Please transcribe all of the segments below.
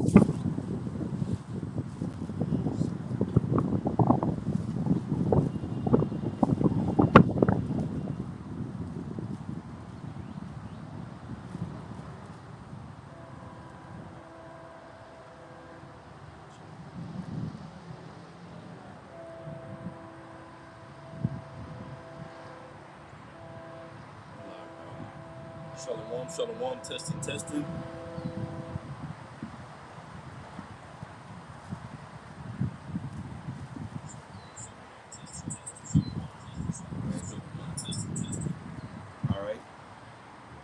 Shalom, shalom, testing, testing. All right.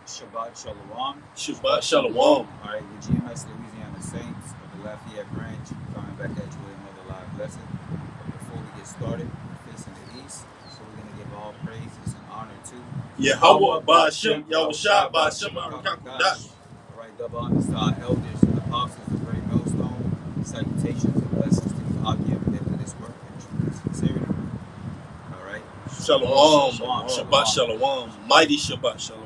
Shabbat Shalom. Shabbat shalom. All right. The GMS Louisiana Saints of the Lafayette branch coming back at you with another live lesson. But before we get started, we're facing the east, so we're going to give all praises and honor to Yahweh Ba'Shem, Yahushua Ba'Shem, Arakakudash. All right. Double honors to our elders and apostles of Great Millstone. Salutations and blessings to you, Akim, that do this work in truth and sincerity. All right. Shalom, Shalom. Shabbat shalom, mighty Shabbat shalom.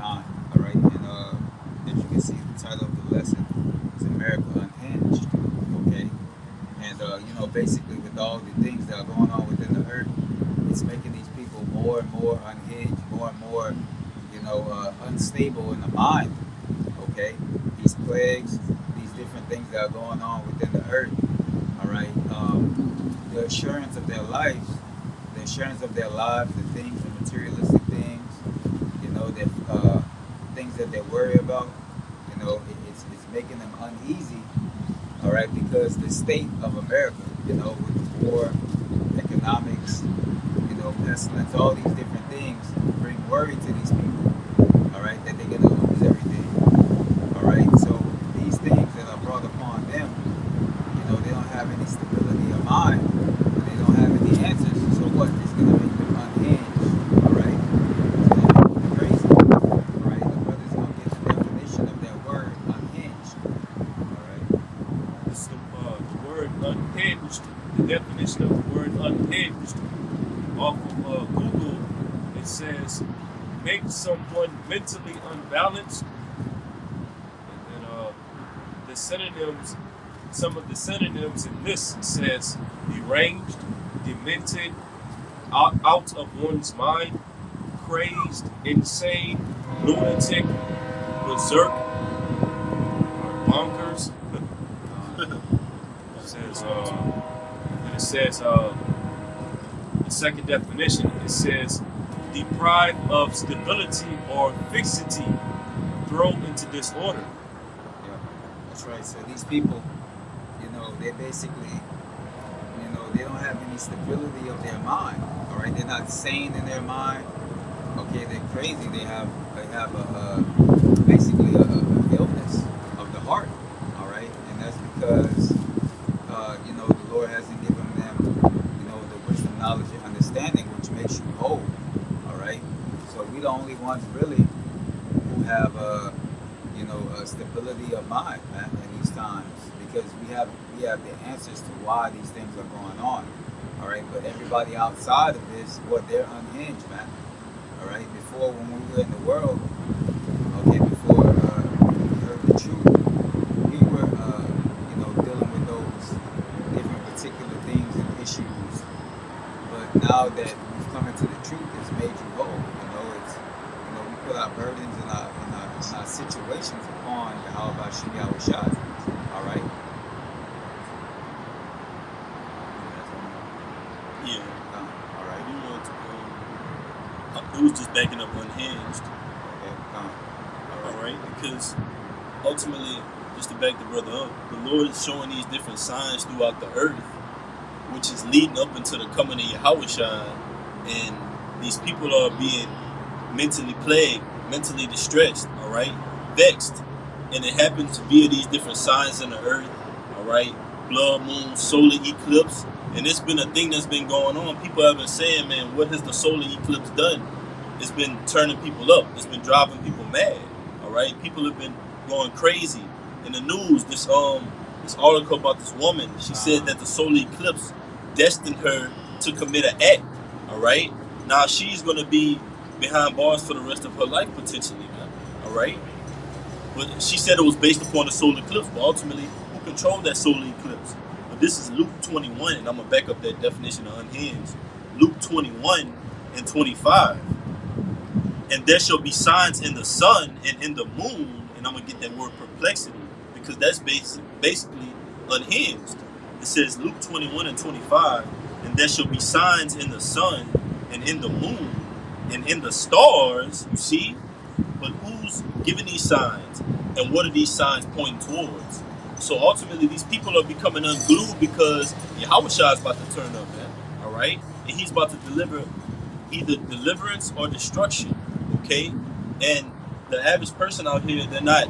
All right. And as you can see, the title of the lesson is America Unhinged. Okay. And, basically with all the things that are going on within the earth, it's making these people more and more unhinged, more and more, unstable in the mind. Okay. These plagues, these different things that are going on within the earth. All right. The assurance of their lives, the things, the materialistic things, the things that they worry about, it's making them uneasy, all right, because the state of America, with the war, economics, pestilence, all these different things bring worry to these people, all right, that they're going to lose everything, all right. So these things that are brought upon them, they don't have any stability of mind, and they don't have any answers. So what? It's going to make them unhinged, all right. Crazy. All right, the brother's gonna get the definition of that word unhinged. All right. It's the word unhinged, the definition of the word unhinged. Off of Google, it says, make someone mentally unbalanced. And then the synonyms, some of the synonyms in this says deranged, demented, out of one's mind, crazed, insane, lunatic, berserk, or bonkers. It says, the second definition, it says, deprived of stability or fixity, thrown into disorder. Yeah, that's right. So these people, they basically, they don't have any stability of their mind. All right, they're not sane in their mind. Okay, they're crazy. They have basically a illness of the heart. All right, and that's because the Lord hasn't given them the wisdom, knowledge, and understanding, which makes you whole. All right, so we're the only ones really who have a stability of mind, man, in these times, because we have the answers to why these things are going on. All right, but everybody outside of this, they're unhinged, man. All right, before, when we were in the world, okay, before we heard the truth, we were dealing with those different particular things and issues. But now that we've come into the truth, it's made you whole. We put our burdens and our situations upon the Halabashim Yahushua. All right. Yeah. All right. You want to, it was just backing up unhinged. Okay. All right, because ultimately, just to back the brother up, the Lord is showing these different signs throughout the earth, which is leading up into the coming of Yahushua, and these people are being mentally plagued, mentally distressed, all right, vexed, and it happens via these different signs in the earth, all right, blood moon, solar eclipse, and it's been a thing that's been going on. People have been saying, man, what has the solar eclipse done? It's been turning people up. It's been driving people mad, all right. People have been going crazy. In the news, this article about this woman, she said that the solar eclipse destined her to commit an act, all right. Now she's going to be behind bars for the rest of her life, potentially, man. All right. But she said it was based upon the solar eclipse. But ultimately, who controlled that solar eclipse? But this is Luke 21, and I'm gonna back up that definition of unhinged. Luke 21 and 25. And there shall be signs in the sun and in the moon, and I'm gonna get that word perplexity because that's basically unhinged. It says Luke 21 and 25, and there shall be signs in the sun and in the moon and in the stars. You see, but who's giving these signs, and what are these signs pointing towards? So ultimately, these people are becoming unglued because Yahweh Shah is about to turn up, man. All right, and he's about to deliver either deliverance or destruction. Okay, and the average person out here, they're not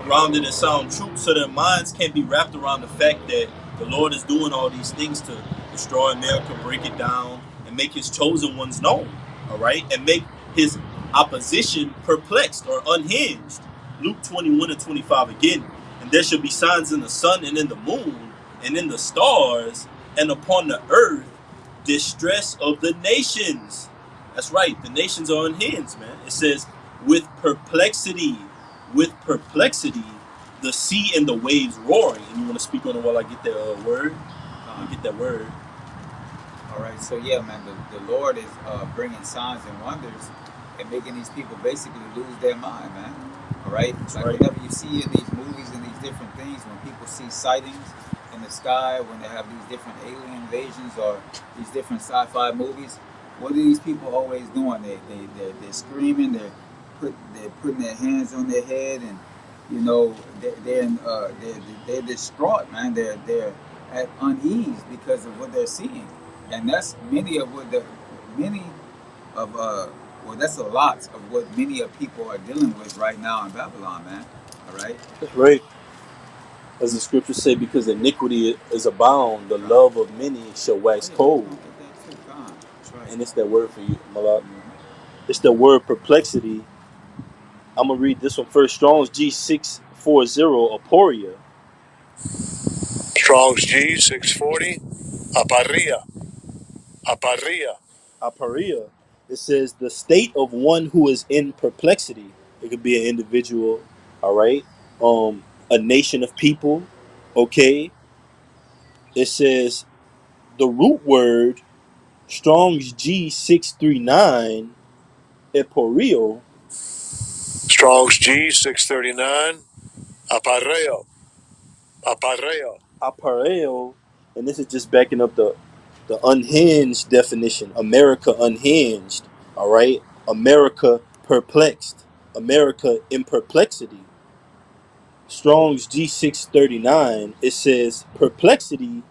grounded in sound truth, so their minds can't be wrapped around the fact that the Lord is doing all these things to destroy America, break it down, and make His chosen ones known. All right, and make His opposition perplexed or unhinged. Luke 21 and 25 again. And there shall be signs in the sun and in the moon and in the stars, and upon the earth distress of the nations. That's right, the nations are unhinged, man. It says, with perplexity, the sea and the waves roaring. And you want to speak on it while I get that word? Get that word. All right, so yeah, man, the Lord is bringing signs and wonders and making these people basically lose their mind, man. All right, That's like right. whenever you see in these movies and these different things, when people see sightings in the sky, when they have these different alien invasions or these different sci-fi movies, what are these people always doing? They're screaming, they're putting their hands on their head, and you know they're distraught, man. They're at unease because of what they're seeing, and that's many of well, that's a lot of what many of people are dealing with right now in Babylon, man. All right. That's right. As the scriptures say, because iniquity is abound, the God. love of many shall Oh wax yeah, we're cold. gonna get that too. God. That's right. And it's that word for you, Malak. Mm-hmm. It's the word perplexity. I'm gonna read this one first. Strong's G640 aporia. Strong's G 640. Aparia. Aparia. Aporia. It says the state of one who is in perplexity. It could be an individual, all right, a nation of people. Okay. It says the root word Strong's G639 aporio. Strong's G 639. Apareo. Apareo. Apareo, and this is just backing up the unhinged definition. America unhinged. All right. America perplexed. America in perplexity. Strong's G639. It says perplexity,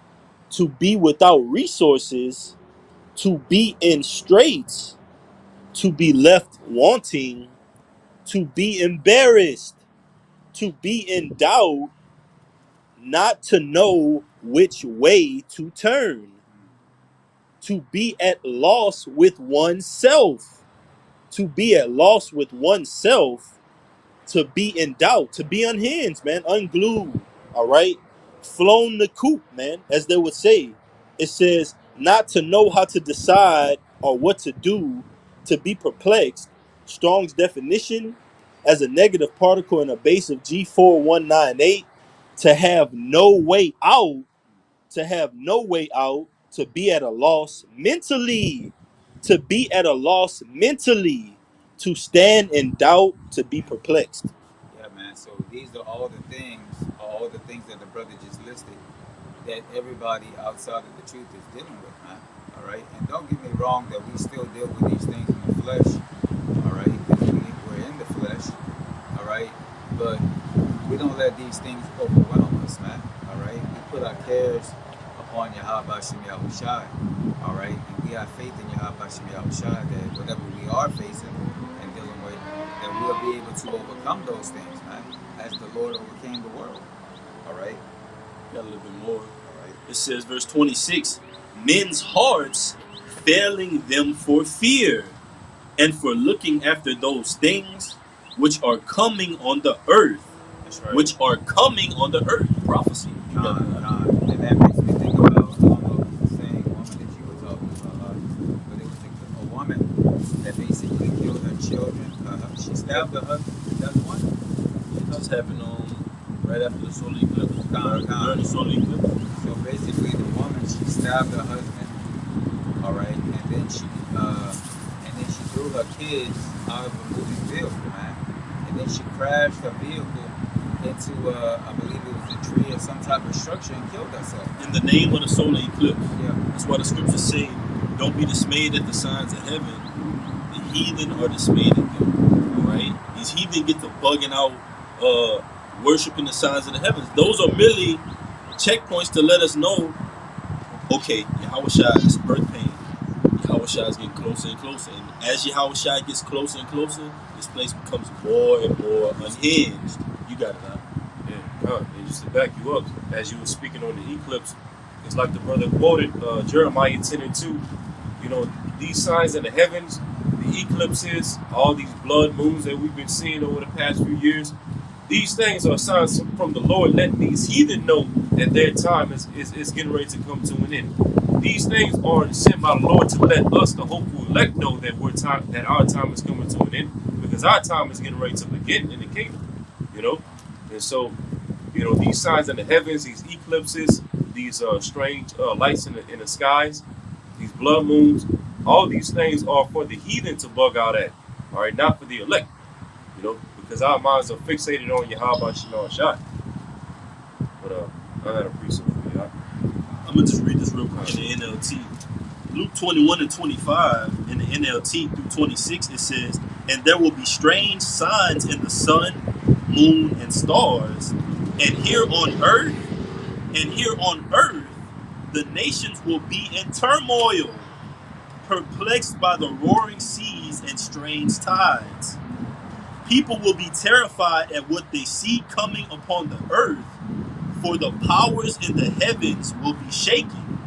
to be without resources, to be in straits, to be left wanting, to be embarrassed, to be in doubt, not to know which way to turn, to be at loss with oneself, to be at loss with oneself, to be in doubt, to be unhinged, man, unglued, all right, flown the coop, man, as they would say. It says not to know how to decide or what to do, to be perplexed. Strong's definition as a negative particle in a base of G4198, to have no way out, to have no way out, to be at a loss mentally, to be at a loss mentally, to stand in doubt, to be perplexed. Yeah, man. So these are all the things that the brother just listed that everybody outside of the truth is dealing with, man. All right. And don't get me wrong that we still deal with these things in the flesh. All right. Because we're in the flesh. All right. But we don't let these things overwhelm us, man. All right. We put our cares upon Yahweh Shem Yahushai. All right. And we have faith in Yahweh Shem Yahushai that whatever we are facing and dealing with, that we'll be able to overcome those things, man, as the Lord overcame the world. All right. Got a little bit more. All right. It says, verse 26, men's hearts failing them for fear and for looking after those things which are coming on the earth. That's right. Which are coming on the earth. Prophecy. And that makes me think about, I don't know if it's the same woman that you were talking about, but it was a woman that basically killed her children. She stabbed her husband. That's one. Just happened right after the solar eclipse. During the solar eclipse. So basically, the woman, she stabbed her husband. All right, and then she threw her kids out of a moving vehicle, man. And then she crashed her vehicle into I believe it was a tree or some type of structure and killed herself. In the name of the solar eclipse. Yeah. That's why the scriptures say, "Don't be dismayed at the signs of heaven. The heathen are dismayed at them." All right, these heathen get to bugging out, worshiping the signs of the heavens. Those are merely checkpoints to let us know, okay, Yahweh's birth pain. Yahweh is getting closer and closer. And as Yahweh gets closer and closer, this place becomes more and more unhinged. You got it, huh? Yeah, and just to back you up, as you were speaking on the eclipse, it's like the brother quoted Jeremiah 10:2. You know, these signs in the heavens, the eclipses, all these blood moons that we've been seeing over the past few years, these things are signs from the Lord letting these heathen know that their time is getting ready to come to an end. These things are sent by the Lord to let us, the hopeful elect, know that our time is coming to an end, because our time is getting ready to begin in the kingdom. You know, and so, you know, these signs in the heavens, these eclipses, these strange lights in the skies, these blood moons, all these things are for the heathen to bug out at. All right, not for the elect. You know, because our minds are fixated on Yahweh Shalom Shai. But I got a precept for you. I'm gonna just read this real quick in the NLT. Luke 21:25 in the NLT through 26, it says, "And there will be strange signs in the sun, moon, and stars, and here on earth, the nations will be in turmoil, perplexed by the roaring seas and strange tides. People will be terrified at what they see coming upon the earth, for the powers in the heavens will be shaken.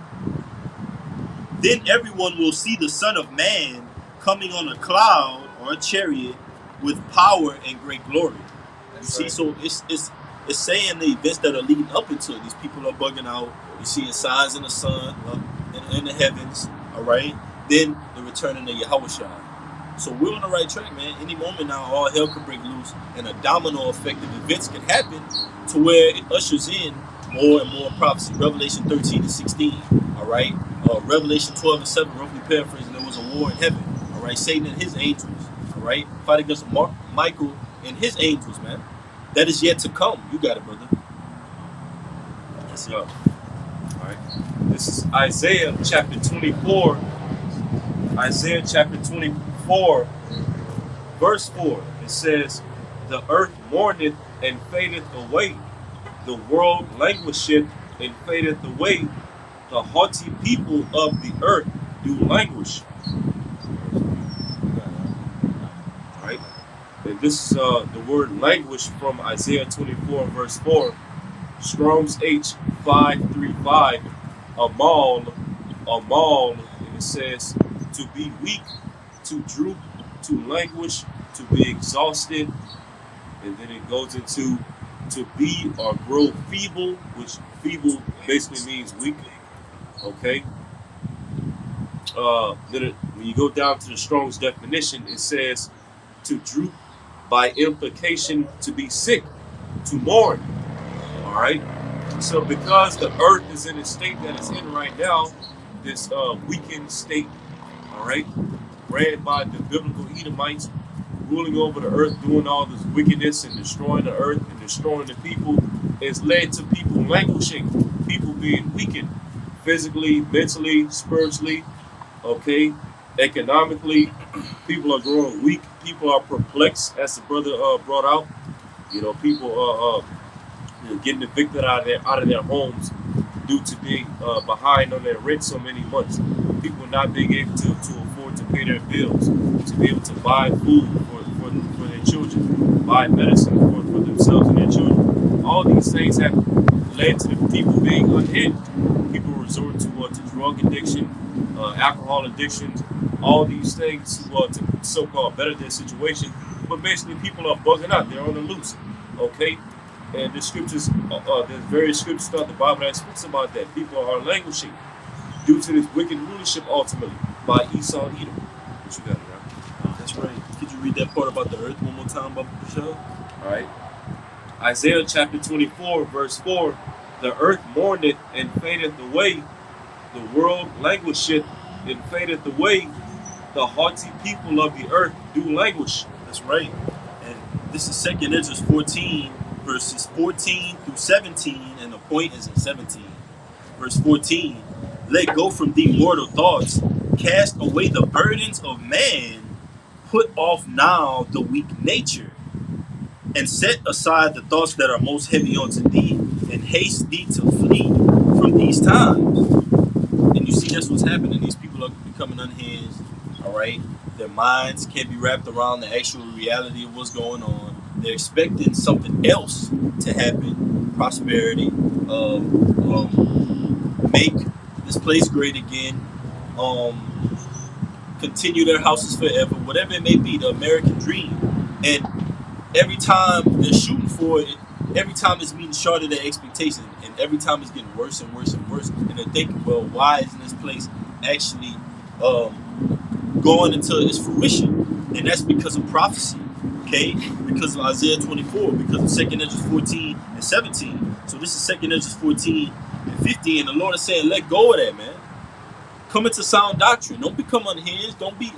Then everyone will see the Son of Man coming on a cloud or a chariot with power and great glory." You see, so it's saying the events that are leading up into it. These people are bugging out. You see signs in the sun, in the heavens. All right. Then the returning of Yahweh. So we're on the right track, man. Any moment now, all hell could break loose, and a domino effect of events can happen to where it ushers in more and more prophecy. Revelation 13:16. All right. Revelation 12:7, roughly paraphrasing, there was a war in heaven. All right. Satan and his angels. All right. Fight against Michael and his angels, man. That is yet to come. You got it, brother. Yes, sir. All right. This is Isaiah chapter 24. Isaiah chapter 24, verse 4. It says, "The earth mourneth and fadeth away. The world languisheth and fadeth away. The haughty people of the earth do languish." Right? And this is the word languish from Isaiah 24, verse 4. Strong's H 535. Amal, and it says, to be weak, to droop, to languish, to be exhausted. And then it goes into to be or grow feeble, which feeble basically means weak. Okay. Then when you go down to the Strong's definition, it says to droop, by implication to be sick, to mourn. All right. So because the earth is in a state that it's in right now, this weakened state, all right, ran by the biblical Edomites, ruling over the earth, doing all this wickedness and destroying the earth and destroying the people, has led to people languishing, people being weakened, physically, mentally, spiritually, okay, economically. People are growing weak. People are perplexed, as the brother brought out. You know, people are getting evicted out of their homes due to being behind on their rent so many months. People not being able to afford to pay their bills, to be able to buy food for their children, buy medicine for themselves and their children. All these things have led to the people being unhinged. People resort to drug addiction, alcohol addictions, all these things to so-called better their situation. But basically, people are bugging out. They're on the loose. Okay? And the scriptures, there's various scriptures throughout the Bible that speaks about that. People are languishing due to this wicked rulership ultimately by Esau and Edom. What you got, right? That's right. Could you read that part about the earth one more time, Baba Michelle? All right. Isaiah chapter 24, verse 4, the earth mourneth and fadeth away, the world languisheth and fadeth away, the haughty people of the earth do languish. That's right. And this is Second Ezra 14, verses 14 through 17, and the point is in 17. Verse 14, let go from thee mortal thoughts, cast away the burdens of man, put off now the weak nature, and set aside the thoughts that are most heavy unto thee, and haste thee to flee from these times. And you see that's what's happening. These people are becoming unhinged, all right? Their minds can't be wrapped around the actual reality of what's going on. They're expecting something else to happen, prosperity, make this place great again, continue their houses forever, whatever it may be, the American dream. And every time they're shooting for it, every time it's meeting short of their expectations, and every time it's getting worse and worse and worse. And they're thinking, well, why isn't this place actually going into its fruition? And that's because of prophecy, okay? Because of Isaiah 24, because of 2 Ezra 14 and 17. So this is 2 Ezra 14 and 15, and the Lord is saying, let go of that, man. Come into sound doctrine. Don't become unhinged. Don't be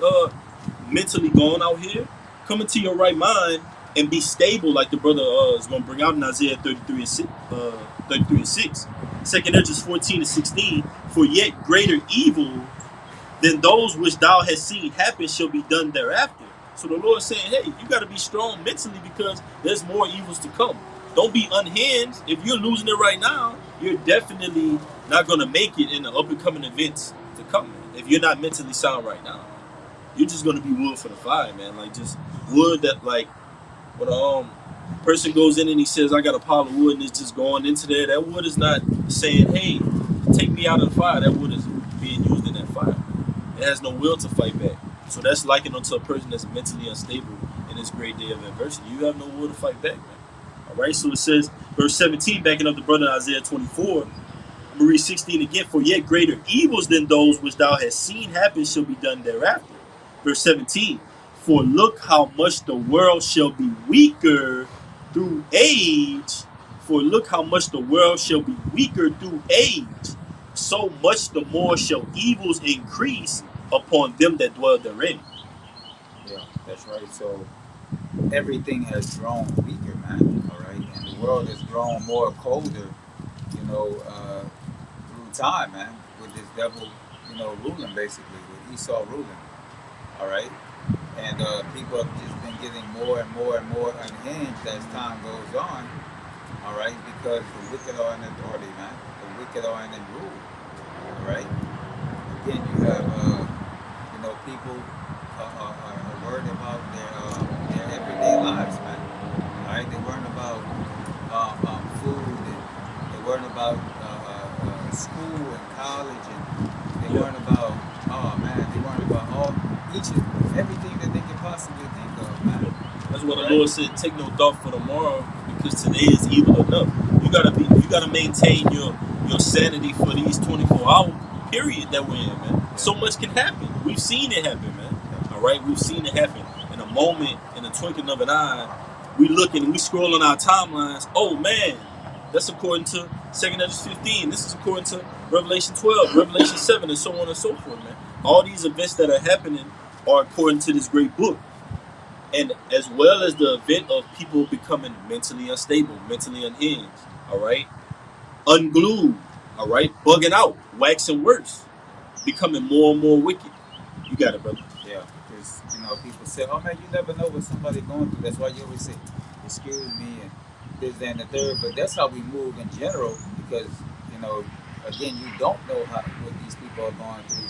mentally gone out here. Come into your right mind and be stable, like the brother is going to bring out in Isaiah 33 and 6. 33 and 6. 2 Ezra 14 and 16. For yet greater evil than those which thou hast seen happen shall be done thereafter. So the Lord is saying, hey, you got to be strong mentally because there's more evils to come. Don't be unhinged. If you're losing it right now, you're definitely not going to make it in the up-and-coming events to come, man. If you're not mentally sound right now, you're just going to be wood for the fire, man. Like, just wood that, like, when a person goes in and he says, I got a pile of wood, and it's just going into there, that wood is not saying, hey, take me out of the fire. That wood is being used in that fire. It has no will to fight back. So that's likened unto a person that's mentally unstable in this great day of adversity. You have no will to fight back, man. All right, so it says, verse 17, backing up the brother in Isaiah 24, I'm going to read 16 again. For yet greater evils than those which thou hast seen happen shall be done thereafter. Verse 17, for look how much the world shall be weaker through age. For look how much the world shall be weaker through age. So much the more shall evils increase upon them that dwell therein. Yeah, that's right. So everything has grown weaker, man. All right, and the world has grown more colder, through time, man. With this devil, ruling basically, with Esau ruling. All right, and people have just been getting more and more and more unhinged as time goes on. All right, because the wicked are in authority, man. The wicked are in rule. All right. Again, you have people are worried about their everyday lives, man. All right, they're worrying about food, and they're worrying about school and college, and they're worrying about they're worrying about everything that they can possibly think of, man. That's what the Lord said. Take no thought for tomorrow, because today is evil enough. You gotta maintain your sanity for these 24-hour period that we're in, man. So much can happen. We've seen it happen, man. All right, we've seen it happen in a moment, in a twinkling of an eye. We looking, we scrolling our timelines. Oh man, that's according to 2 Ezra 15. This is according to Revelation 12, Revelation 7, and so on and so forth, man. All these events that are happening are according to this great book. And as well as the event of people becoming mentally unstable, mentally unhinged, all right, unglued, all right, bugging out, waxing worse, becoming more and more wicked. You got it, brother. Yeah, because people say, "Oh man, you never know what somebody's going through." That's why you always say, "Excuse me," and this, that, and the third. But that's how we move in general, because again, you don't know what these people are going through,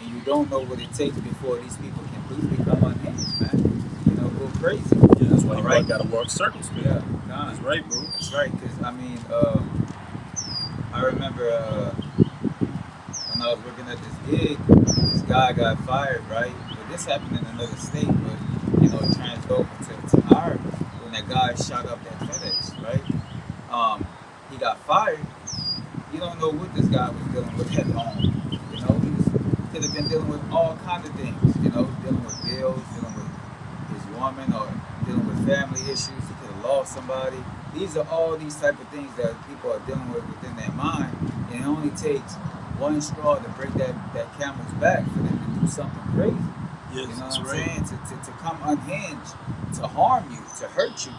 and you don't know what it takes before these people completely become unhinged, man. Go crazy. Yeah, that's why you gotta walk circles, man. Yeah, nah, that's right, bro. That's right. Because I remember when I was working at this gig, this guy got fired, right? But this happened in another state, but it transferred over to our when that guy shot up that FedEx, right? He got fired. You don't know what this guy was dealing with at home. He could have been dealing with all kinds of things. Dealing with bills, dealing with his woman, or dealing with family issues. He could have lost somebody. these are all these type of things that people are dealing with within their mind, and it only takes one straw to break that camel's back for them to do something crazy. Yes, You know that's what I'm right. saying? To come unhinged, to harm you, to hurt you.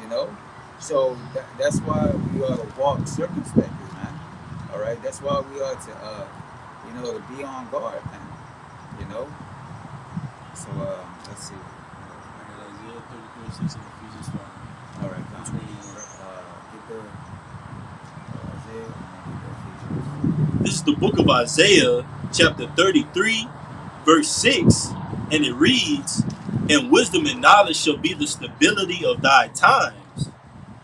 You know, so that's why we ought to walk circumspectly, man. All right, that's why we ought to, to be on guard, man. You know. So let's see. I got Isaiah 33:6 and Ephesians 5. All right, Which come. one you want? Get the Isaiah and get the Ephesians. This is the book of Isaiah, chapter 33, verse 6, and it reads, "And wisdom and knowledge shall be the stability of thy times."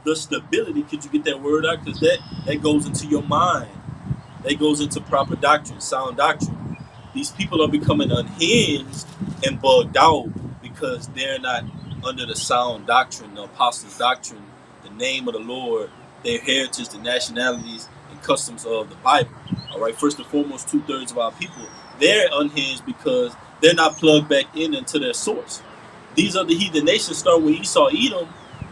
The stability, could you get that word out? Because that goes into your mind. That goes into proper doctrine, sound doctrine. These people are becoming unhinged and bugged out because they're not under the sound doctrine, the apostles' doctrine, the name of the Lord, their heritage, the nationalities, and customs of the Bible. All right, first and foremost, 2/3 of our people, they're unhinged because they're not plugged back in into their source. These are the heathen nations, starting with Esau, Edom.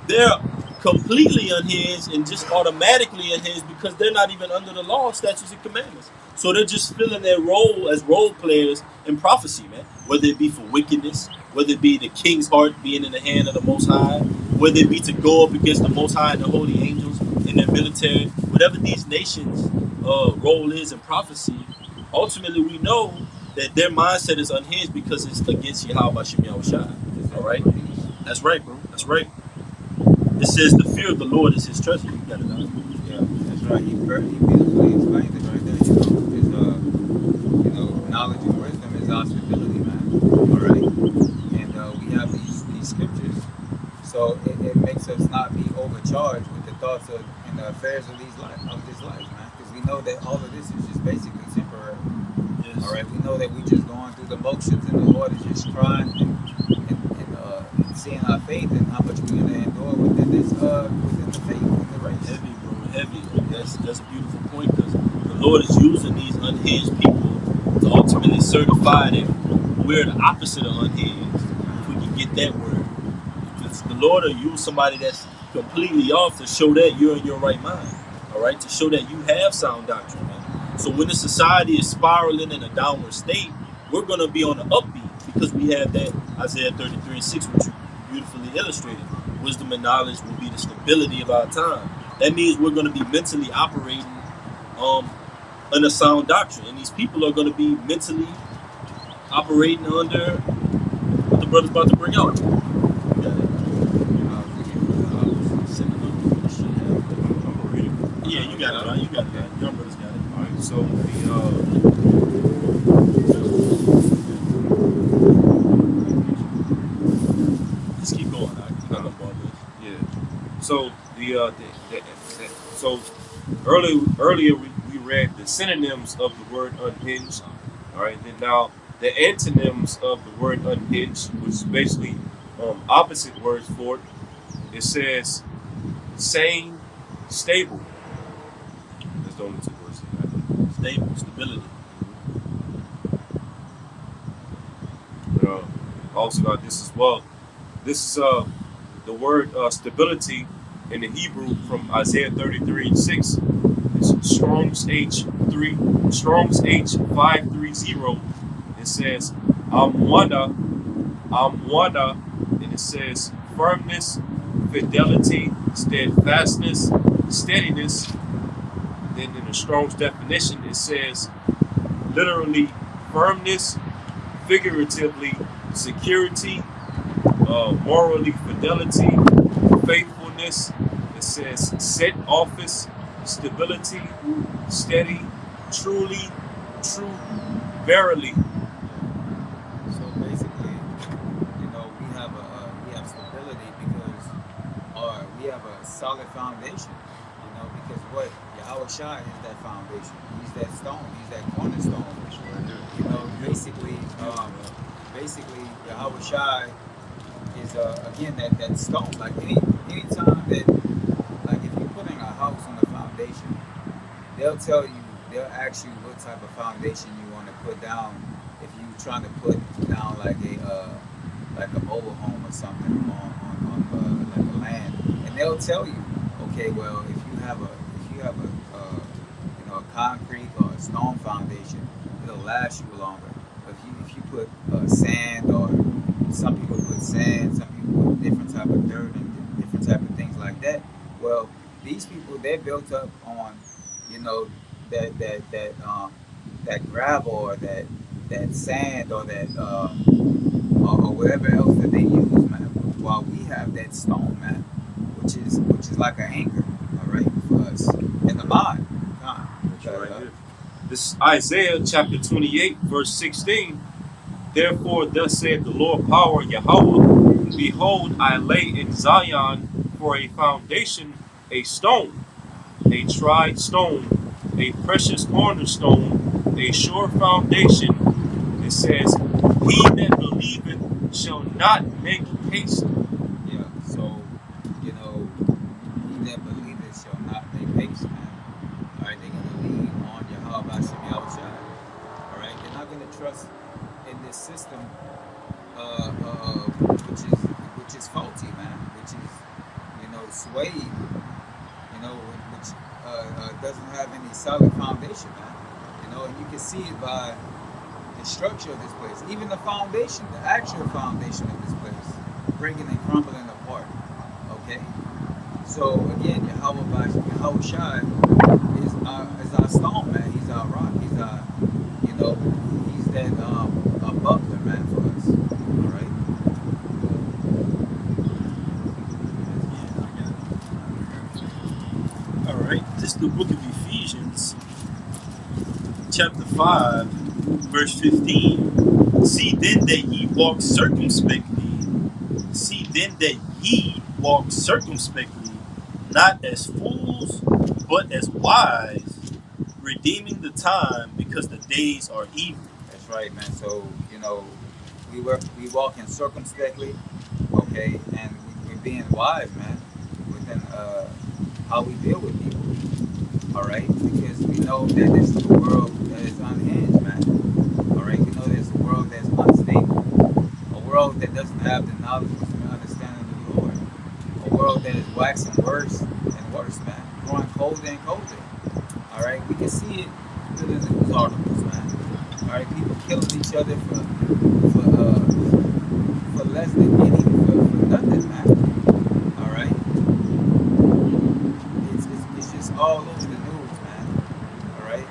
They're completely unhinged and just automatically unhinged because they're not even under the law, statutes, and commandments. So they're just filling their role as role players in prophecy, man. Whether it be for wickedness, whether it be the king's heart being in the hand of the Most High, whether it be to go up against the Most High and the holy angels in their military, whatever these nations' role is in prophecy, ultimately we know that their mindset is unhinged because it's against Yahweh Shem Yahushua. All right? That's right, bro. That's right. It says the fear of the Lord is his treasure. You got it out. Yeah, that's right. He beautifully explained it right there. Knowledge and wisdom is our stability, man. All right, and we have these scriptures, so it makes us not be overcharged with the thoughts of and the affairs of this life, man. Because we know that all of this is just basically temporary. Yes. All right, we know that we just going through the motions, and the Lord is just trying and seeing our faith and how much we're gonna endure within the faith and the race. Heavy, bro. Heavy. That's a beautiful point because the Lord is using these unhinged people to ultimately certify that we're the opposite of unhinged. If we can get that word. Because the Lord will use somebody that's completely off to show that you're in your right mind. All right? To show that you have sound doctrine, man. So when the society is spiraling in a downward state, we're going to be on the upbeat because we have that Isaiah 33:6, which you beautifully illustrated. Wisdom and knowledge will be the stability of our time. That means we're going to be mentally operating um, in a sound doctrine. And these people are going to be mentally operating under what the brother's about to bring out. I'm gonna read it. Yeah, you got it, right? You got it, right? Young brothers got it. All right. So Just keep going. I'm not gonna bother. yeah. So so earlier we read the synonyms of the word unhinged. All right. Then now the antonyms of the word unhinged, which is basically opposite words for it. It says sane, stable. That's the only two words it has. Stable, stability. Also got this as well. This is the word stability in the Hebrew from Isaiah 33:6. It's Strong's H 530. It says Amwada, and it says firmness, fidelity, steadfastness, steadiness. Then in the Strong's definition, it says literally firmness, figuratively security, morally fidelity, faithfulness. It says set office, stability, steady, truly, true, verily. So basically, we have stability because we have a solid foundation. Because what Yahweh Shai is that foundation. He's that stone. He's that cornerstone. Basically, Yahweh Shai is again that stone. Like anytime that like if you're putting a house on the foundation, they'll ask you what type of foundation you want to put down. If you're trying to put down like a mobile home or something on like a land, and they'll tell you Okay, well, if you have a concrete or a stone foundation, it'll last you longer. But if you put sand, or some people put sand, some people put different type of dirt and different type of things like that. Well, these people, they're built up on, you know, that gravel, or that sand, or that or whatever else that they use, man. While we have that stone, man, which is like an anchor, all right, for us in the mind. That's right here. This is Isaiah chapter 28, verse 16. Therefore, thus saith the Lord power Yahweh, behold, I lay in Zion for a foundation a stone, a tried stone, a precious cornerstone, a sure foundation. It says, he that believeth shall not make haste. Yeah. So, you know, he that believeth shall not make haste, man. All right, they're gonna lean on Yahweh Shem Yahushua. All right, they're not gonna trust in this system, which is faulty, man. Which is, swayed, which doesn't have any solid foundation, man. And you can see it by the structure of this place, even the foundation, the actual foundation of this place, breaking and crumbling apart. Okay, so again, Yahweh Shai is our stone, man. He's our rock. He's our, he's that a buckler, man, for us. All right. All right. This is the book of Ephesians, chapter 5, verse 15. See then that ye walk circumspectly. See then that ye walk circumspectly, not as fools, but as wise, redeeming the time, because the days are evil. That's right, man. So we walking circumspectly, okay, and we're being wise, man, within how we deal with people. All right, because we know that this is a world that is unhinged, man. All right, we know there's a world that's unstable, a world that doesn't have the knowledge and understanding of the Lord, a world that is waxing worse and worse, man, growing colder and colder. All right, we can see it through the news articles, man. All right, people killing each other for less than anything, for nothing, man. All right, it's just all over the news, man. All right.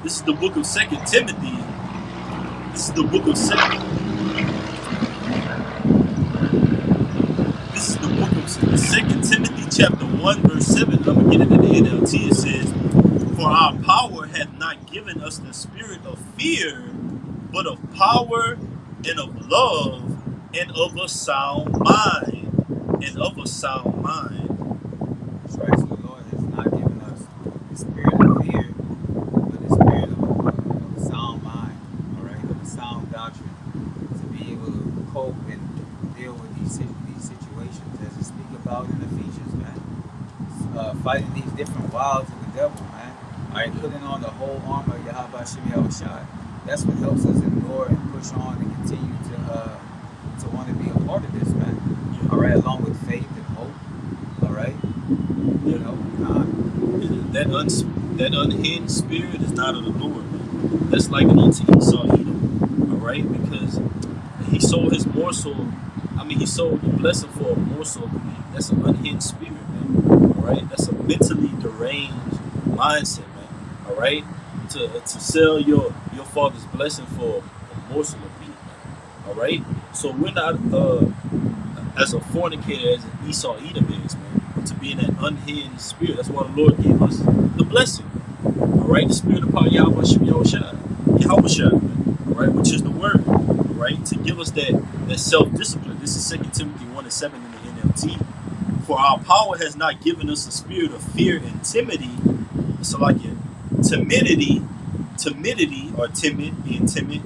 This is the book of 2 Timothy. This is the book of Second. This is the book of 2 Timothy, chapter 1, verse 7. I'm gonna get it in the NLT. It says, "For our power hath not given us the spirit of fear, but of power and of love and of a sound mind." And of a sound mind. That's right. So the Lord has not given us the spirit of fear, but the spirit of a sound mind. All right, of a sound doctrine, to be able to cope and deal with these situations, as we speak about in Ephesians, man. Fighting these different wiles of the devil, man. All right, putting on the whole armor of Yahweh Shem Yahushua. That's what helps us endure and push on and continue to want to be a part of this, man. All right, along with faith and hope. All right, That unhinged spirit is not of the Lord, man. That's like an unto Esau Edom, all right? Because he sold his morsel. I mean, he sold the blessing for a morsel. That's an unhinged spirit, man. All right, that's a mentally deranged mindset, man. All right, to sell your father's blessing for a morsel of meat, man. All right, so we're not as a fornicator as an Esau Edom is, man, to be in that unhinged spirit. That's why the Lord gave us the blessing. All right, the spirit of Yahweh Shem Yahushua, man. All right, which is the word. All right, to give us that self-discipline. This is 2 Timothy 1 and 7 in the NLT. For our power has not given us a spirit of fear and timidity. So like timidity or timid, being timid,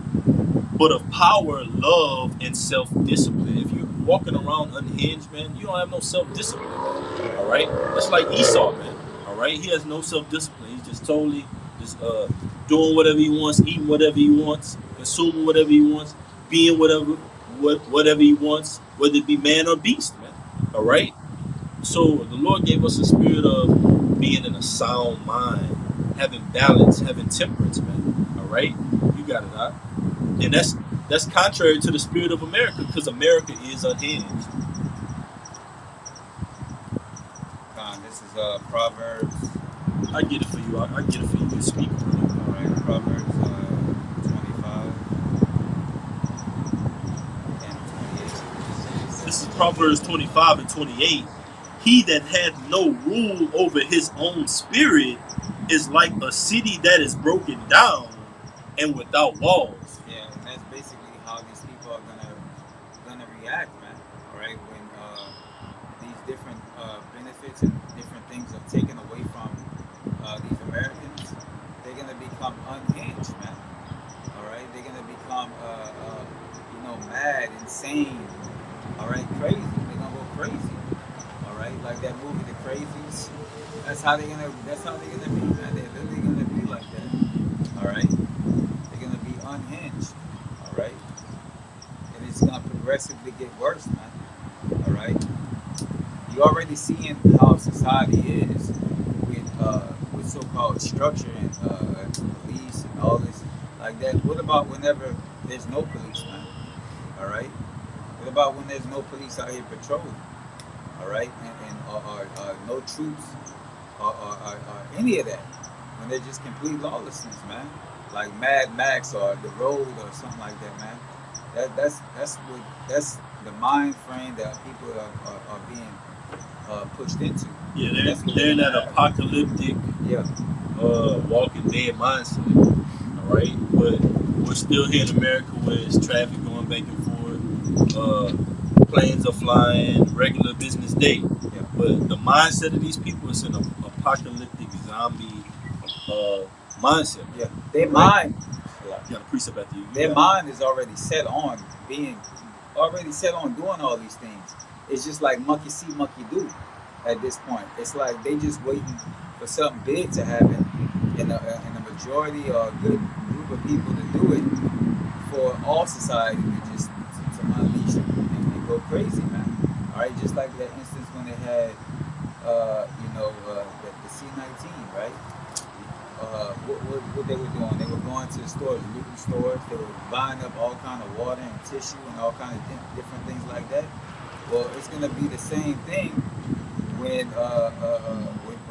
but of power, love, and self-discipline. If you're walking around unhinged, man, you don't have no self-discipline, man. All right, that's like Esau, man. All right, he has no self-discipline. He's just totally just doing whatever he wants, eating whatever he wants, consuming whatever he wants, being whatever he wants, whether it be man or beast, man. All right. So the Lord gave us a spirit of being in a sound mind, having balance, having temperance, man. All right. You got it, huh? And that's contrary to the spirit of America, because America is unhinged. This is Proverbs. I get it for you. I get it for you. You speak. All right, Proverbs 25 and 28. This is Proverbs 25 and 28. He that hath no rule over his own spirit is like a city that is broken down and without walls. Yeah, and that's basically how these people are gonna react, man. All right, when these different benefits and different things are taken away from these Americans, they're gonna become unhinged, man. All right, they're gonna become mad, insane. All right, crazy. They're gonna go crazy. All right, like that movie, The Crazies. That's how they're gonna. That's how they're gonna be, man. They're literally gonna be like that. All right, they're gonna be unhinged. All right, and it's gonna progressively get worse, man. All right, you already seeing how society is with so-called structure and police and all this like that. What about whenever there's no police, man? All right. What about when there's no police out here patrolling? All right, and no troops or any of that? When they're just complete lawlessness, man. Like Mad Max or The Road or something like that, man. That's the mind frame that people are being pushed into. Yeah, they're in that apocalyptic, Yeah, Walking Dead mindset. All right, but we're still here in America where it's traffic going back and forth, planes are flying, regular business day. yeah, But the mindset of these people is an apocalyptic zombie mindset. yeah. Their Right? mind, You got a precept after you. their mind is already set on doing all these things. It's just like monkey see, monkey do. At this point, it's like they just waiting for something big to happen, and a majority or a good group of people to do it for all society to just to unleash and go crazy, man. All right, just like that instance when they had, the C-19, right? What they were doing? They were going to the stores, looting stores. They were buying up all kind of water and tissue and all kind of different things like that. Well, it's gonna be the same thing when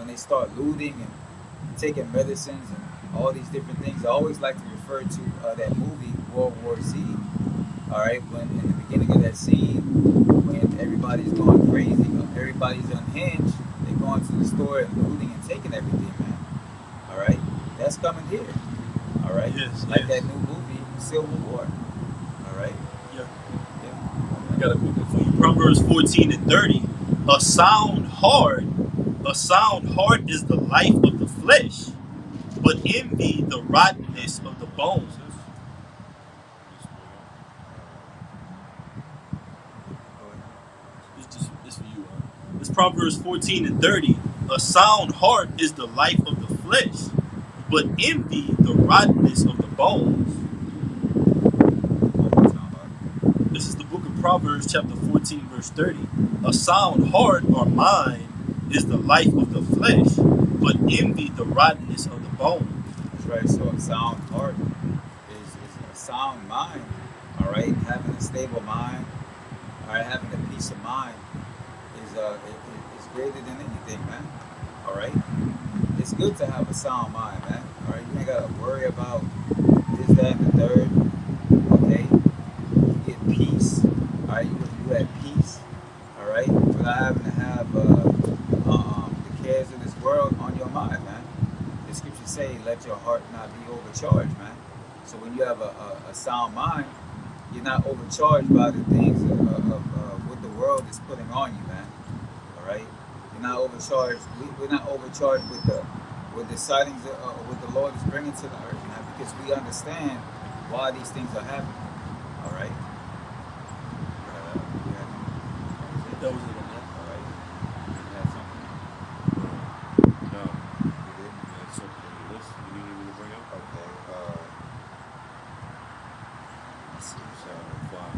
they start looting and taking medicines and all these different things. I always like to refer to that movie World War Z. All right, when in the beginning of that scene, when everybody's going crazy, everybody's unhinged, they're going to the store and looting and taking everything, man. All right, that's coming here. All right, Yes, like yes. that new movie Civil War. All right, Yeah. yeah. I got a quick one for you. Proverbs 14 and 30. A sound heart is the life of the flesh, but envy the rottenness of the bones. This for you. It's Proverbs 14 and 30. A sound heart is the life of the flesh, but envy the rottenness of the bones. This is the book of Proverbs, chapter 14, verse 30. A sound heart or mind is the life of the flesh, but envy the rottenness of the bones. That's right. So a sound heart is a sound mind. All right, having a stable mind, all right, having a peace of mind is greater than anything, man. All right, it's good to have a sound mind, man. All right, you ain't gotta worry about this, that, and the third. Okay, you get peace. All right, you at peace. All right, without having to have the cares of this world on your mind, man. The scriptures say, "Let your heart not be overcharged, man." So when you have a sound mind, you're not overcharged by the things of what the world is putting on you, man. All right, you're not overcharged. We're not overcharged with the sightings of what the Lord is bringing to the earth, man, because we understand why these things are happening. All right. That was it. All right. You have something? No, You did? that's something on the list you need me to bring up. Okay. Let's see. So, fly.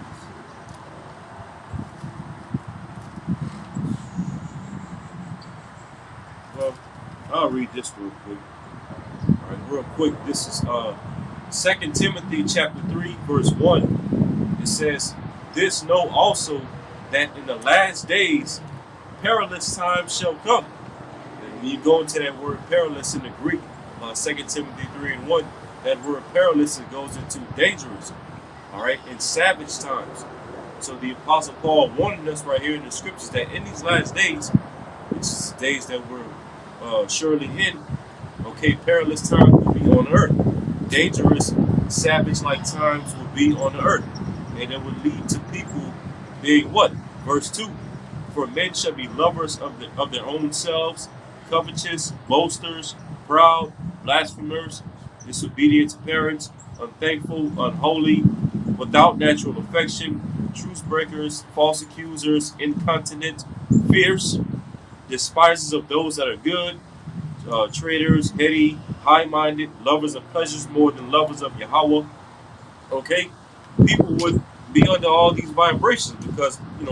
Let's see. Well, I'll read this real quick. All right, real quick. This is 2 Timothy chapter 3, verse 1. It says, "This know also that in the last days perilous times shall come." And when you go into that word perilous in the Greek, 2 Timothy 3 and 1, that word perilous, it goes into dangerous, all right, in savage times. So the Apostle Paul warned us right here in the scriptures that in these last days, which is days that we're surely in, okay, perilous times will be on earth. Dangerous, savage-like times will be on the earth. And it will lead to people being what? Verse 2. For men shall be lovers of their own selves, covetous, boasters, proud, blasphemers, disobedient to parents, unthankful, unholy, without natural affection, truce breakers, false accusers, incontinent, fierce, despisers of those that are good, traitors, heady, high-minded, lovers of pleasures more than lovers of Yahweh. Okay, people would be under all these vibrations because it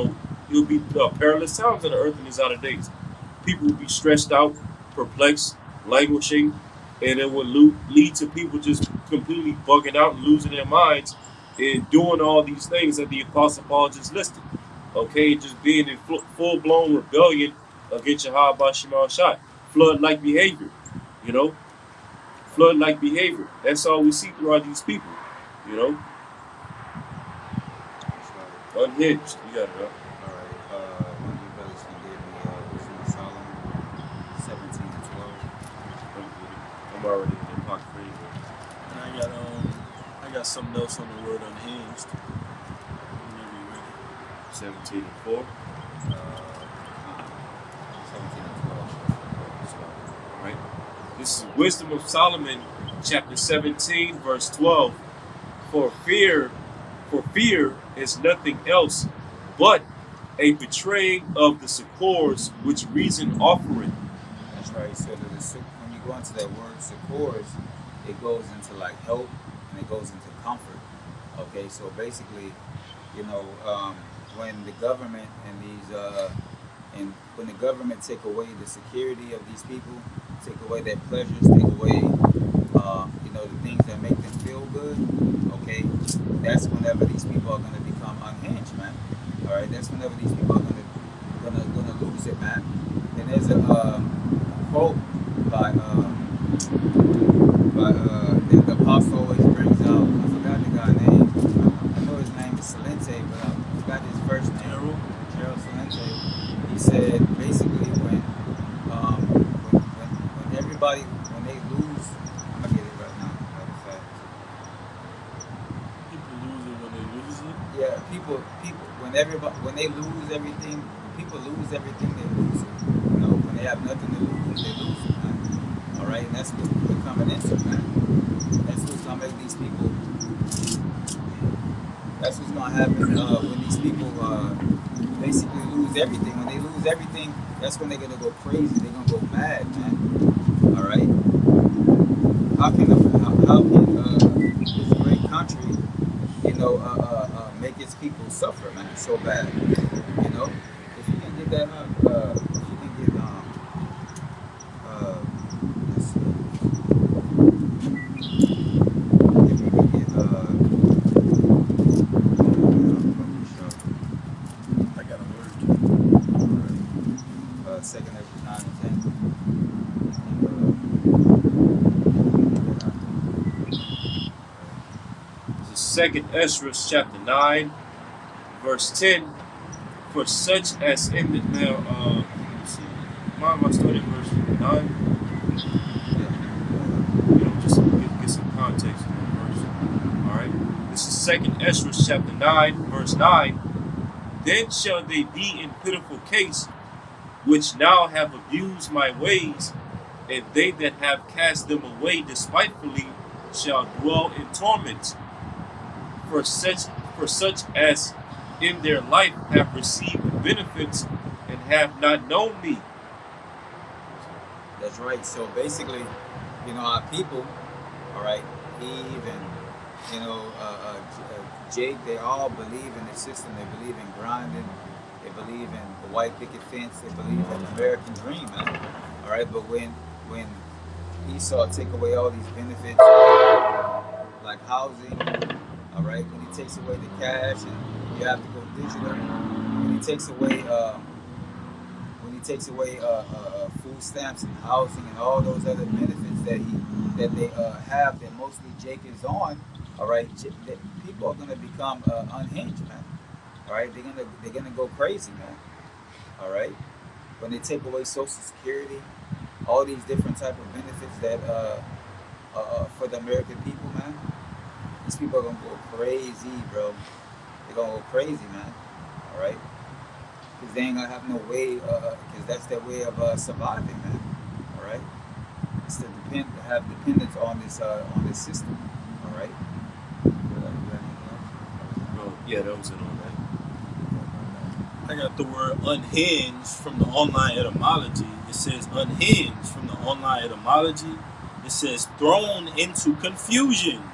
would be perilous times on the earth in these outer days. People would be stressed out, perplexed, languishing, and it would lead to people just completely bugging out and losing their minds and doing all these things that the Apostle Paul just listed. Okay, just being in full-blown rebellion against Yahweh Shema Shai. Flood-like behavior, you know, flood-like behavior. That's all we see throughout these people, you know. That's right. Unhinged. You got it, huh? All right. One of you brothers can give me Wisdom of Solomon 17 and 12. I'm already in the pocket for you. And I got something else on the word unhinged. Whenever you're ready. 17 and 4. 17 and 12. All right. This is Wisdom of Solomon, chapter 17, verse 12. For fear is nothing else but a betraying of the succors which reason offereth. That's right. So when you go into that word succors, it goes into like help and it goes into comfort. Okay, so basically, when the government and when the government take away the security of these people, take away their pleasures, take away the things that make them feel good. Okay, that's whenever these people are going to become unhinged, man. All right, that's whenever these people are gonna lose it, man. And there's a quote by the apostle always brings out. I forgot the guy's name. I know his name is Salente, but I forgot his first name. Gerald Salente. He said basically when everybody when they lose, I'm gonna get it right now. Matter of fact. People lose it when they lose it. Yeah, people when they lose everything, when people lose everything, they lose it. When they have nothing to lose, they lose it, man. All right, and that's what we're coming into, man. That's what's gonna make these people. That's what's gonna happen when these people basically lose everything. When they lose everything, that's when they're gonna go crazy. They're gonna go mad, man. All right. How can this great country, make its people suffer, man, so bad? If you can get that up, if you can get let's see, if you can get I got a word. second Ezra 9 and 10. This is 2 Ezra chapter 9, verse 10. For such as in the now, let's see. Why am I starting verse 9? Just get some context in the verse. All right. This is 2 Ezra chapter 9, verse 9. Then shall they be in pitiful case, which now have abused my ways, and they that have cast them away despitefully shall dwell in torments. For such as in their life have received benefits and have not known me. That's right. So basically, our people, all right, Eve and Jake, they all believe in the system. They believe in grinding. They believe in the white picket fence. They believe in the American dream, man. All All right, but when Esau take away all these benefits like housing, all right, when he takes away the cash and you have to go digital, when he takes away food stamps and housing and all those other benefits that they have that mostly Jake is on, all right, people are gonna become unhinged, man. All right, they're gonna go crazy, man. All right, when they take away Social Security, all these different type of benefits that for the American people, man, these people are gonna go crazy, bro. They're gonna go crazy, man. All right, because they ain't gonna have no way, because that's their way of surviving, man. All right, it's to have dependence on this system. All right. Oh, yeah, that was it on I got the word unhinged from the online etymology. It says unhinged from the online etymology. It says thrown into confusion.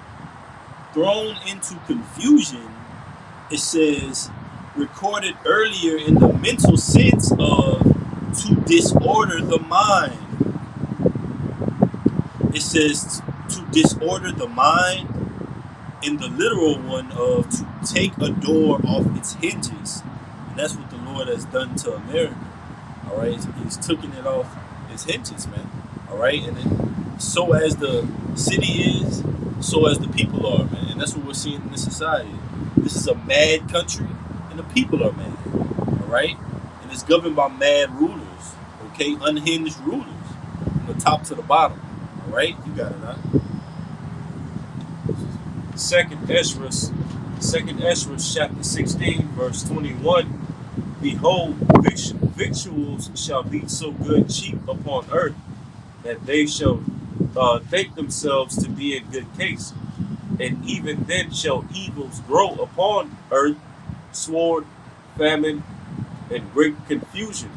Thrown into confusion. It says recorded earlier in the mental sense of to disorder the mind. It says to disorder the mind in the literal one of to take a door off its hinges. And that's what the Lord has done to America. All right, he's taken it off its hinges, man. All right, and then so as the city is, so as the people are, man. And that's what we're seeing in this society. This is a mad country, and the people are mad. All right, and it's governed by mad rulers. Okay, unhinged rulers, from the top to the bottom. All right, you got it, huh? Second Ezra chapter 16, verse 21. Behold, victuals shall be so good cheap upon earth that they shall think themselves to be in good case. And even then shall evils grow upon earth, sword, famine, and great confusion.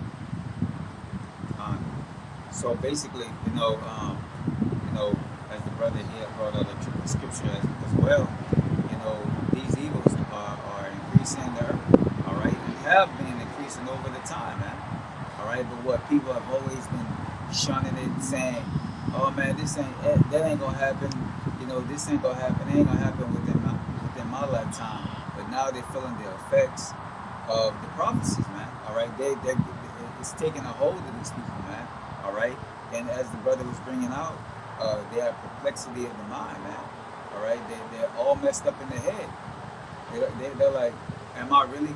So basically, as the brother here brought out the scripture as well, these evils are increasing in the earth, all right, and have been increasing over the time, man, all right. But what people have always been shunning it, saying, "Oh man, that ain't gonna happen," this ain't gonna happen, it ain't gonna happen within my lifetime. But now they're feeling the effects of the prophecies, man. All right, it's taking a hold of these people, man. All right, and as the brother was bringing out, they have perplexity of the mind, man. All right, they're all messed up in the head. They're like, am I really,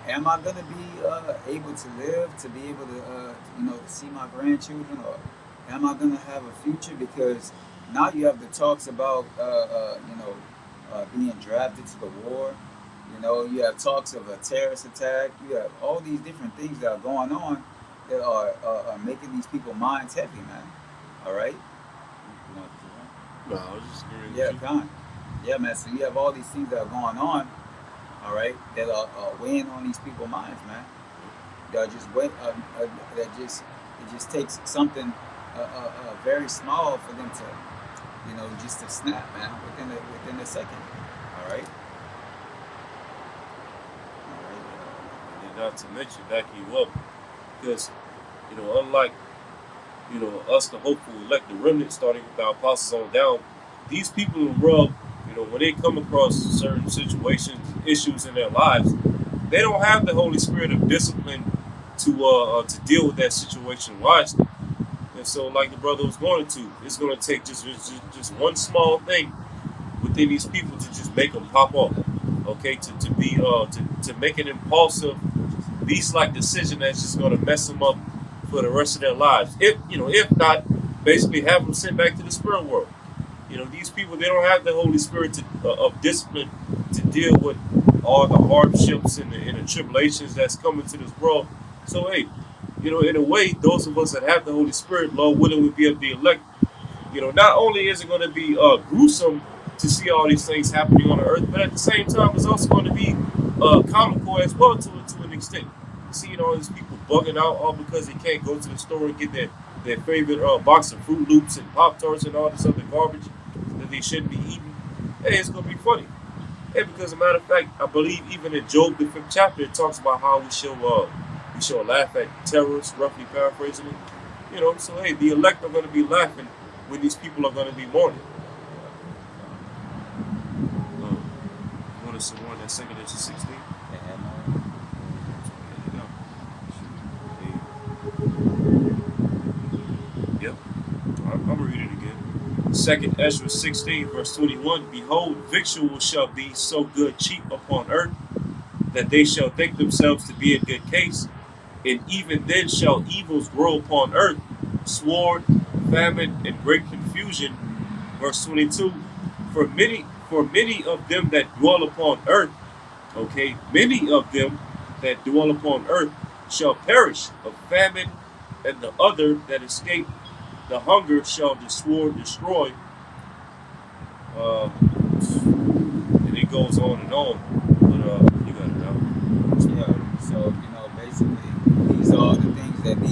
am I gonna be able to live, to be able to, to see my grandchildren, or am I gonna have a future? Because now you have the talks about, being drafted to the war. You have talks of a terrorist attack. You have all these different things that are going on that are making these people minds heavy, man. All right. No, I was just agreeing Yeah, with you. con. Yeah, man. So you have all these things that are going on, all right, that are weighing on these people's minds, man. That just it just takes something very small for them to, just to snap, man, within a second. All right. And not to mention back you up, because unlike us, the hopeful elect, the remnant, starting with the apostles on down, these people in the world, when they come across certain situations, issues in their lives, they don't have the Holy Spirit of discipline to deal with that situation wisely. And so, like the brother was going to, it's going to take just one small thing within these people to just make them pop off. Okay, to make an impulsive, beast-like decision that's just going to mess them up for the rest of their lives. If not, basically have them sent back to the spirit world. These people, they don't have the Holy Spirit of discipline to deal with all the hardships and the tribulations that's coming to this world. So hey, in a way, those of us that have the Holy Spirit, Lord willing, will be of the elect. Not only is it going to be gruesome to see all these things happening on the earth, but at the same time, it's also going to be comical as well to an extent. Seeing all these people bugging out all because they can't go to the store and get their favorite box of Fruit Loops and Pop Tarts and all this other garbage that they shouldn't be eating. Hey, it's going to be funny. Hey, because as a matter of fact, I believe even in Job, the 5th chapter, it talks about how we shall We shall laugh at terrorists, roughly paraphrasing it. You know, so hey, the elect are going to be laughing when these people are going to be mourning. You want us to warn that second into 16? They had more. Yep. I'm going to read it again. Second Ezra 16, verse 21. Behold, victuals shall be so good cheap upon earth, that they shall think themselves to be in good case, and even then shall evils grow upon earth, sword, famine, and great confusion. Verse 22. For many of them that dwell upon earth, okay, many of them that dwell upon earth shall perish of famine, and the other that escape the hunger shall the sword destroy. Uh, and it goes on and on. But you got it now. Yeah. So basically, these are the things that the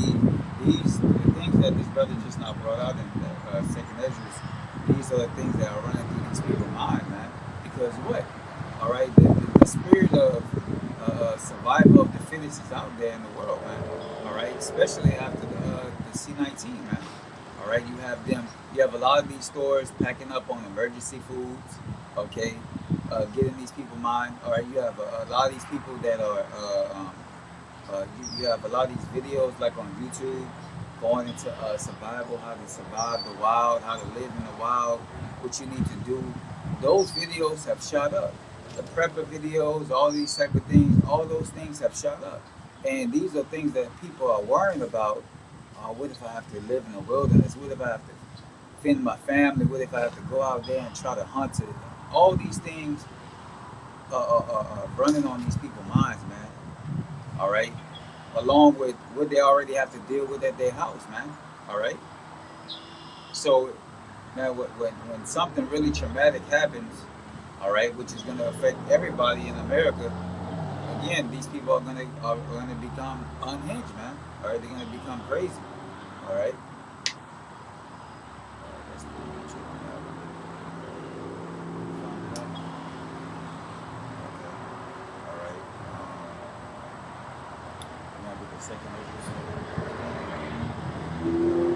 things that this brother just now brought out in the second Ezra's. These are the things that are running through these people's mind, man. Because what? All right, the spirit of survival of the fittest is out there in the world, man. All right, especially after the C-19, man. All right, you have them. You have a lot of these stores packing up on emergency foods. Okay, getting these people mind. All right, you have a lot of these people that are. You have a lot of these videos like on YouTube going into survival, how to survive the wild, how to live in the wild, what you need to do. Those videos have shot up. The prepper videos, all these type of things, all those things have shot up. And these are things that people are worrying about. What if I have to live in the wilderness? What if I have to fend my family? What if I have to go out there and try to hunt it? All these things are running on these people's minds, man. All right, along with what they already have to deal with at their house, man. All right. So now, when something really traumatic happens, all right, which is going to affect everybody in America, again, these people are going to become unhinged, man. All right, they're going to become crazy. All right. That's pretty much it. Found it out. Okay. All right. Now with the second Ezra. 15,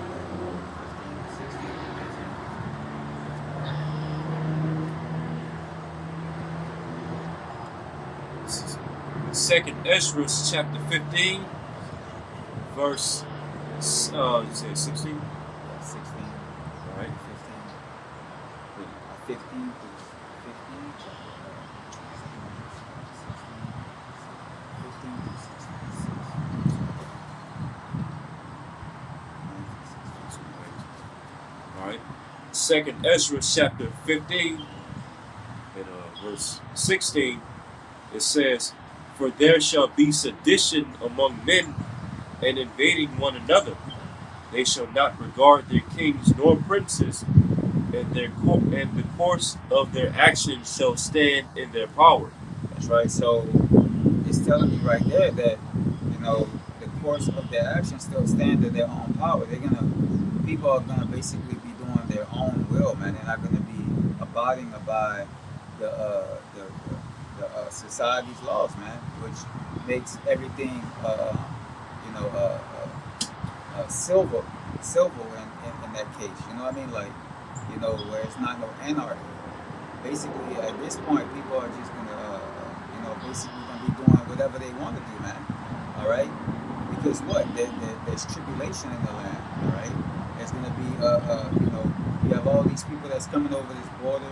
16, 18. Second Ezra chapter 15, verse you said 16? Yeah, 16. All right. 15. 15 to 15. 15 to 16. All right. Second Ezra chapter 15 and verse 16, it says, For there shall be sedition among men, and invading one another. They shall not regard their kings nor princes, and the course of their actions shall stand in their power. That's right. So it's telling you right there that the course of their actions still stand in their own power. People are gonna basically be doing their own will, man. They're not gonna be abiding by the society's laws, man, which makes everything silver in that case. You know what I mean? Like, where it's not no anarchy. Basically, at this point, people are just gonna, basically gonna be doing whatever they want to do, man. All right? Because what? There's tribulation in the land. All right? There's gonna be, you have all these people that's coming over this border,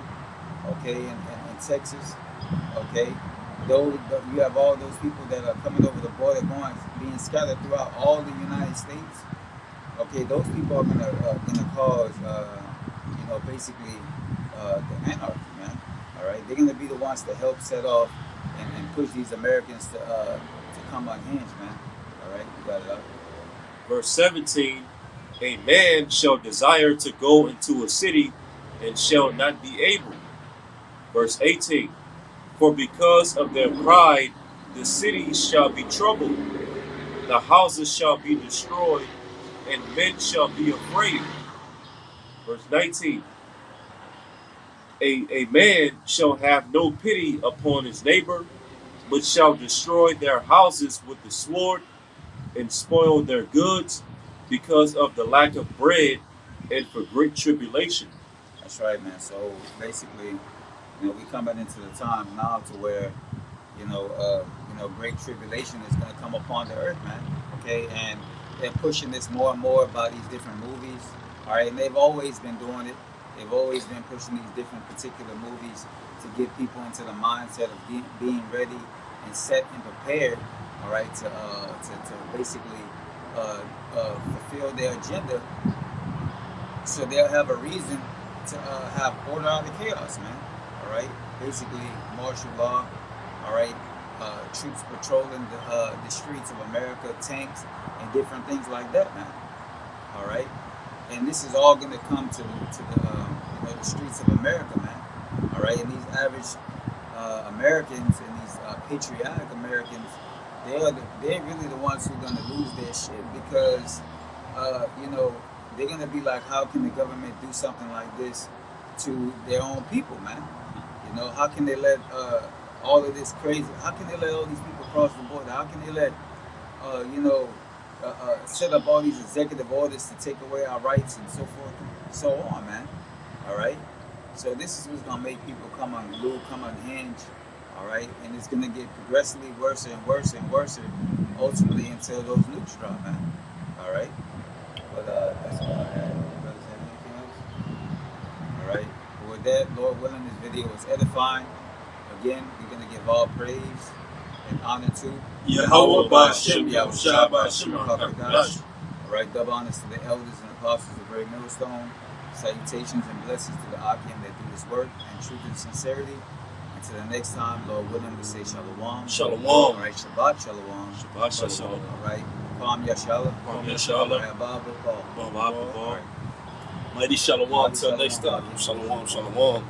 okay, in Texas, okay. You have all those people that are coming over the border, being scattered throughout all the United States. Okay, those people are gonna cause, basically the anarchy, man. All right, they're gonna be the ones to help set off and push these Americans to come unhinged, man. All right, you got it up. Verse 17, A man shall desire to go into a city and shall not be able. Verse 18, For because of their pride the cities shall be troubled, the houses shall be destroyed, and men shall be afraid. Verse 19, A man shall have no pity upon his neighbor, but shall destroy their houses with the sword, and spoil their goods because of the lack of bread and for great tribulation. That's right, man. So basically, we coming into the time now to where great tribulation is going to come upon the earth, man. Okay, and they're pushing this more and more about these different movies. All right, and they've always been doing it. They've always been pushing these different particular movies to get people into the mindset of being ready and set and prepared. All right, to basically fulfill their agenda, so they'll have a reason to have order out of chaos, man. All right, basically martial law. All right, troops patrolling the streets of America, tanks, and different things like that, man. All right, and this is all going to come to the streets of America, man. All right, and these average Americans and these patriotic Americans, they're really the ones who are going to lose their shit because they're going to be like, how can the government do something like this to their own people, man? How can they let all of this crazy? How can they let all these people cross the border? How can they let set up all these executive orders to take away our rights and so forth and so on, man? All right. So this is what's gonna make people come unglued, come unhinged. All right, and it's gonna get progressively worse and worse and worse, ultimately until those nukes drop, man. All right. But that's all I had. Brothers have anything else? All right. But with that, Lord willing, this video was edifying. Again, we're going to give all praise and honor to Yahweh Ba'Shem, Yahushua Ba'Shem, HaKadosh. All right, double honors to the elders and apostles of Great Millstone. Salutations and blessings to the Akim that do this work and truth and sincerity. Until the next time, Lord willing, we say Shalom. Shalom. All right, Shabbat Shalom. Shabbat Shalom. All right, Palm Yashala. Palm Yashala. All right, Mighty Shalom. Till next time. Shalom. Shalom.